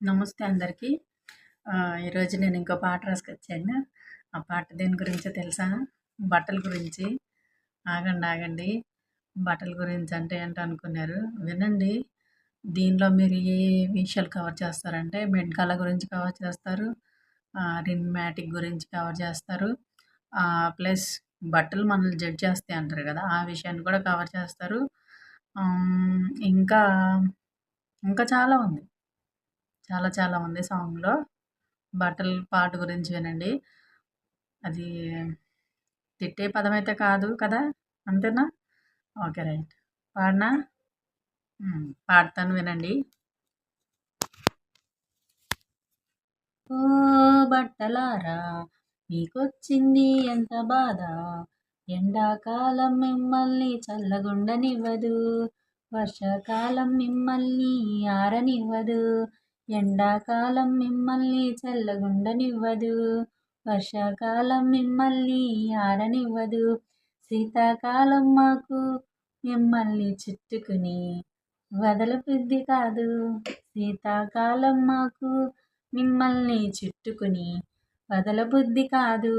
నమస్తే అందరికీ. ఈరోజు నేను ఇంకో పాట రాసుకొచ్చాను. ఆ పాట దేని గురించో తెలుసా? బట్టల గురించి. ఆగండి. బట్టల గురించి అంటే ఏంటో అనుకున్నారు. వినండి. దీనిలో మీరు ఏ విషయాలు కవర్ చేస్తారంటే, బెడ్ కల గురించి కవర్ చేస్తారు. రిన్మాటిక్ గురించి కవర్ చేస్తారు. ప్లస్ బట్టలు మనల్ని జడ్జ్ చేస్తాయి అంటారు కదా! ఆ విషయాన్ని కూడా కవర్ చేస్తారు. ఇంకా, ఇంకా చాలా ఉంది. చాలా ఉంది సాంగ్‌లో. బట్టల పాట గురించి వినండి. అది తిట్టే పదమైతే కాదు కదా! అంతేనా? ఓకే. రైట్. పాడనా? పాడతాను వినండి. ఓ బట్టలారా మీకొచ్చింది ఎంత బాధ, ఎండాకాలం మిమ్మల్ని చల్లగుండనివ్వదు, వర్షాకాలం మిమ్మల్ని ఆరనివ్వదు, ఎండాకాలం మిమ్మల్ని చల్లగుండనివ్వదు, వర్షాకాలం మిమ్మల్ని ఆరనివ్వదు, శీతాకాలం మాకు మిమ్మల్ని చుట్టుకుని వదలబుద్ధి కాదు, శీతాకాలం మాకు మిమ్మల్ని చుట్టుకుని వదలబుద్ధి కాదు.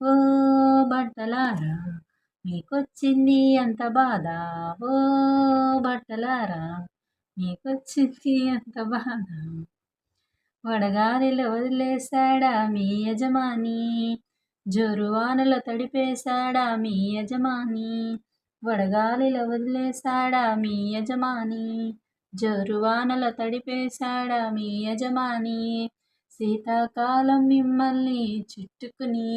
ఓ బట్టలారా మీకొచ్చింది ఎంత బాధ, ఓ బట్టలారా మీకొచ్చింది ఎంత బాధ, వడగాలిలో వదిలేశాడా మీ యజమాని, జోరువానలో తడిపేశాడా మీ యజమాని, వడగాలిలో వదిలేశాడా మీ యజమాని, జోరువానలో తడిపేశాడా మీ యజమాని, శీతాకాలం మిమ్మల్ని చుట్టుకుని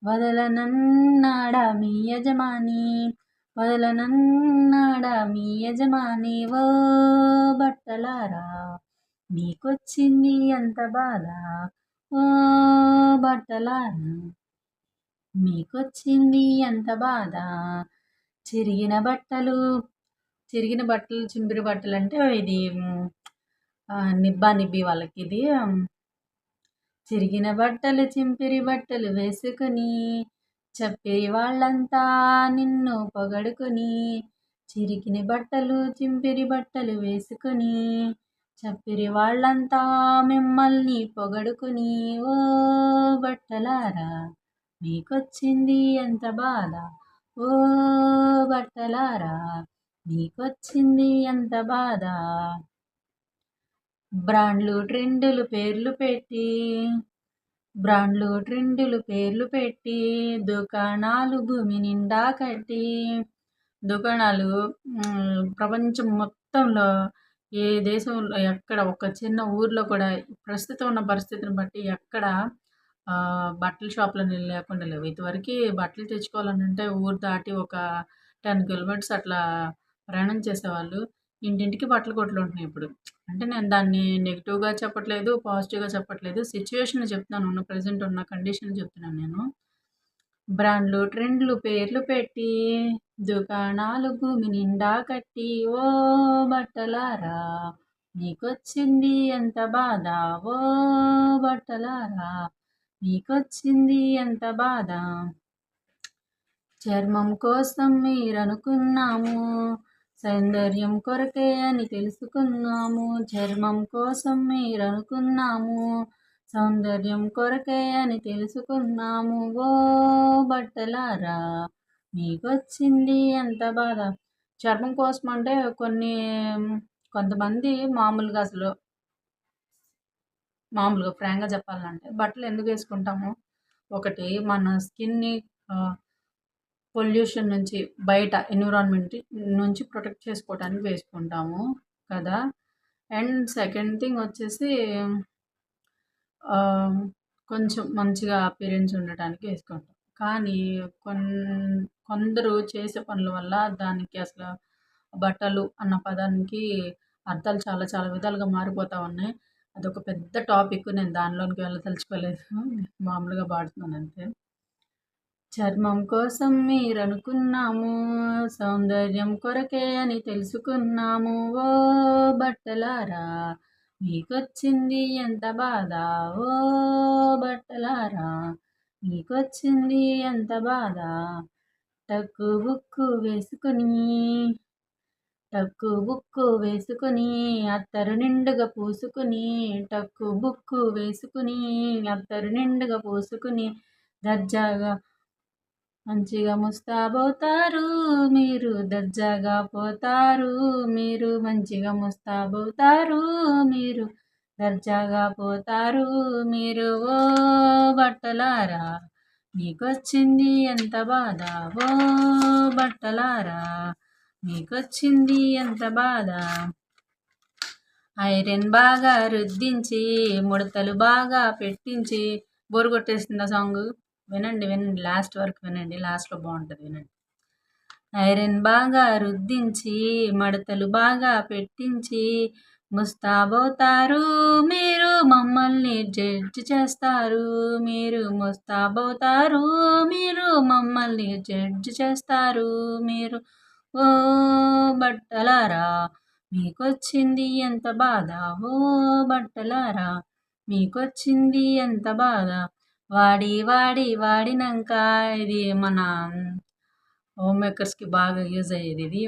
వదలనన్నాడా మీ యజమాని, వదలనన్నాడా మీ యజమాని. ఓ బట్టలారా మీకొచ్చింది ఎంత బాధ, ఓ బట్టలారా మీకొచ్చింది ఎంత బాధ, చిరిగిన బట్టలు చింపిరి బట్టలు అంటే ఇది నిబ్బా నిబ్బి వాళ్ళకి ఇది. చిరిగిన బట్టలు చింపిరి బట్టలు వేసుకుని చెప్పిరి వాళ్ళంతా నిన్ను పొగడుకుని, చిరిగిన బట్టలు చింపిరి బట్టలు వేసుకుని చెప్పిరి వాళ్ళంతా మిమ్మల్ని పొగడుకుని. ఓ బట్టలారా మీకొచ్చింది ఎంత బాధ, ఓ బట్టలారా మీకొచ్చింది ఎంత బాధ, బ్రాండ్లు ట్రెండులు పేర్లు పెట్టి దుకాణాలు భూమి నిండా కట్టి, దుకాణాలు ప్రపంచం మొత్తంలో ఏ దేశంలో ఎక్కడ ఒక చిన్న ఊర్లో కూడా ప్రస్తుతం ఉన్న పరిస్థితిని బట్టి ఎక్కడ బట్టల షాపులని లేకుండా లేవు. ఇదివరకు బట్టలు తెచ్చుకోవాలనంటే ఊరు దాటి ఒక 10 కిలోమీటర్స్ అట్లా ప్రయాణం చేసేవాళ్ళు. ఇంటింటికి బట్టల కొట్లు ఉంటున్నాయి ఇప్పుడు. అంటే నేను దాన్ని నెగెటివ్‌గా చెప్పట్లేదు, పాజిటివ్‌గా చెప్పట్లేదు. సిట్యుయేషన్ చెప్తున్నాను. ఉన్న ప్రెజెంట్ ఉన్న కండిషన్ చెప్తున్నాను నేను. బ్రాండ్లు ట్రెండ్లు పేర్లు పెట్టి దుకాణాలు భూమి నిండా కట్టి, ఓ బట్టలారా మీకొచ్చింది ఎంత బాధ, ఓ బట్టలారా మీకొచ్చింది ఎంత బాధ, చర్మం కోసం మీరనుకున్నాము, సౌందర్యం కొరకే అని తెలుసుకున్నాము, చర్మం కోసం మీరనుకున్నాము, సౌందర్యం కొరకే అని తెలుసుకున్నాము. ఓ బట్టలారా మీకొచ్చింది ఎంత బాధ. చర్మం కోసం అంటే కొంతమంది మామూలుగా ఫ్రాంక్గా చెప్పాలంటే బట్టలు ఎందుకు వేసుకుంటాము? ఒకటి మన స్కిన్ని పొల్యూషన్ నుంచి బయట ఎన్విరాన్మెంట్ నుంచి ప్రొటెక్ట్ చేసుకోవడానికి వేసుకుంటాము కదా. అండ్ సెకండ్ థింగ్ వచ్చేసి కొంచెం మంచిగా అపియరెన్స్ ఉండటానికి వేసుకుంటాం. కానీ కొందరు చేసే పనుల వల్ల దానికి అసలు బట్టలు అన్న పదానికి అర్థాలు చాలా చాలా విధాలుగా మారిపోతూ ఉన్నాయి. అదొక పెద్ద టాపిక్. నేను దానిలోనికి వెళ్ళదలుచుకోలేదు. మామూలుగా పాడుతున్నాను అంతే. చర్మం కోసం మీరనుకున్నాము, సౌందర్యం కొరకే అని తెలుసుకున్నాము. ఓ బట్టలారా మీకొచ్చింది ఎంత బాధ, ఓ బట్టలారా మీకొచ్చింది ఎంత బాధ, టక్కు బుక్కు వేసుకుని టక్కు బుక్కు వేసుకుని అత్తరు నిండుగా పూసుకుని టక్కు బుక్కు వేసుకుని అత్తరు నిండుగా పూసుకుని దర్జాగా మంచిగా ముస్తాబవుతారు మీరు దర్జాగా పోతారు మీరు మంచిగా ముస్తాబవుతారు మీరు దర్జాగా పోతారు మీరు ఓ బట్టలారా మీకొచ్చింది ఎంత బాధ ఓ బట్టలారా మీకొచ్చింది ఎంత బాధ ఐరన్ బాగా రుద్దించి ముడతలు బాగా పెట్టించి బోరు కొట్టేస్తుంది ఆ సాంగ్ వినండి లాస్ట్ వరకు వినండి, లాస్ట్లో బాగుంటుంది వినండి. ఐరన్ బాగా రుద్దించి మడతలు బాగా పెట్టించి ముస్తాబవుతారు మీరు మమ్మల్ని జడ్జి చేస్తారు మీరు ముస్తాబవుతారు మీరు మమ్మల్ని జడ్జి చేస్తారు మీరు ఓ బట్టలారా మీకొచ్చింది ఎంత బాధ ఓ బట్టలారా మీకొచ్చింది ఎంత బాధ వాడినాక ఇది మన హోమ్ మేకర్స్కి బాగా యూజ్ అయ్యేది ఇది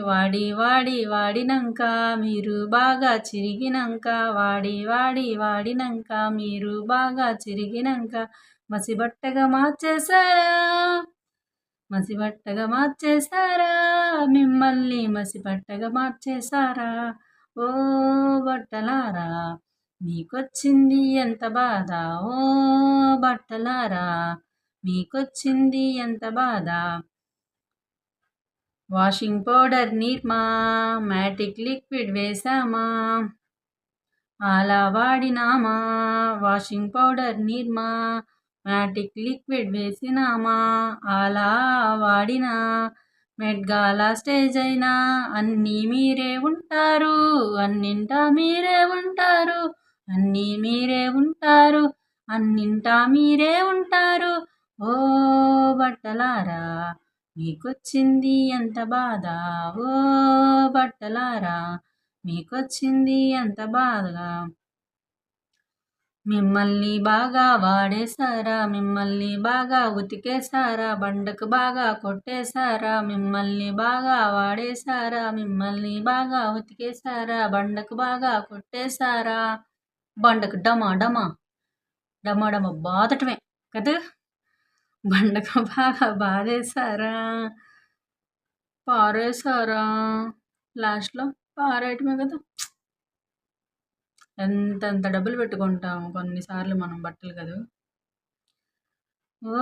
వాడినాక మీరు బాగా చిరిగినాక వాడినాక మీరు బాగా చిరిగినాక మసిబట్టగా మార్చేశారా మిమ్మల్ని మసిబట్టగా మార్చేశారా ఓ బట్టలారా మీకొచ్చింది ఎంత బాధ ఓ బట్టలారా మీకొచ్చింది ఎంత బాధ వాషింగ్ పౌడర్ నిర్మా మ్యాటిక్ లిక్విడ్ వేసామా అలా వాడినామా వాషింగ్ పౌడర్ నిర్మా మ్యాటిక్ లిక్విడ్ వేసినామా అలా వాడినా మెడ్గాల స్టేజ్ అయినా అన్నీ మీరే ఉంటారు అన్నింటా మీరే ఉంటారు అన్నీ మీరే ఉంటారు అన్నింటా మీరే ఉంటారు ఓ బట్టలారా మీకొచ్చింది ఎంత బాధ ఓ బట్టలారా మీకొచ్చింది ఎంత బాధగా మిమ్మల్ని బాగా వాడేశారా మిమ్మల్ని బాగా ఉతికేశారా బండకు బాగా కొట్టేశారా మిమ్మల్ని బాగా వాడేశారా మిమ్మల్ని బాగా ఉతికేశారా బండకు బాగా కొట్టేశారా బండకు డమా డమా డమా డమా బాదటమే కదా బండకు బాగా బాధేశారా పారేశారా లాస్ట్లో పారేయటమే కదా. ఎంత డబ్బులు పెట్టుకుంటాము కొన్నిసార్లు మనం బట్టలు కదా. ఓ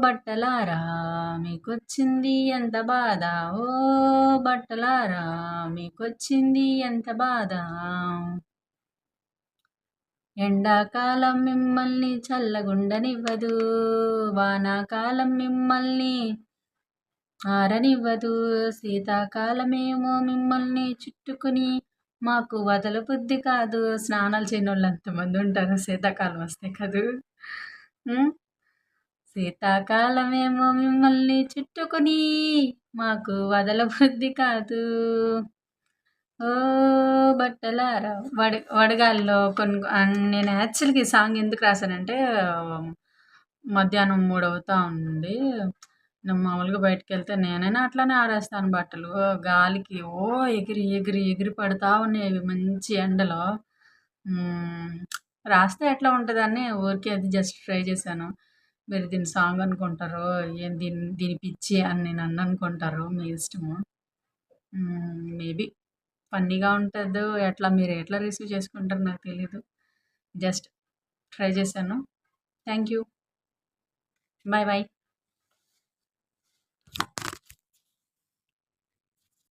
బట్టలారా మీకొచ్చింది ఎంత బాధ ఓ బట్టలారా మీకొచ్చింది ఎంత బాధ ఎండాకాలం మిమ్మల్ని చల్లగుండనివ్వదు వానాకాలం మిమ్మల్ని ఆరనివ్వదు శీతాకాలమేమో మిమ్మల్ని చుట్టుకుని మాకు వదల బుద్ధి కాదు. స్నానాలు చేయని వాళ్ళు ఎంతమంది ఉంటారు శీతాకాలం వస్తే కదూ. శీతాకాలమేమో మిమ్మల్ని చుట్టుకుని మాకు వదల బుద్ధి కాదు. ఓ బట్టలారా వడగాల్లో నేను యాక్చువల్గా ఈ సాంగ్ ఎందుకు రాశానంటే మధ్యాహ్నం 3 అవుతా ఉంది. నేను మామూలుగా బయటకు వెళ్తే నేనైనా అట్లానే ఆరేస్తాను బట్టలు. గాలికి ఎగిరి పడతా ఉన్నాయి మంచి ఎండలో. రాస్తే ఎట్లా ఉంటుందని ఊరికే అది జస్ట్ ట్రై చేశాను. మీరు దీన్ని సాంగ్ అనుకుంటారో ఏం దీని పిచ్చి అని నన్ను అనుకుంటారు, మీ ఇష్టము. మేబీ ఫన్నీగా ఉంటుందో మీరు ఎట్లా రిసీవ్ చేసుకుంటారో నాకు తెలీదు. జస్ట్ ట్రై చేశాను. Thank you. బాయ్.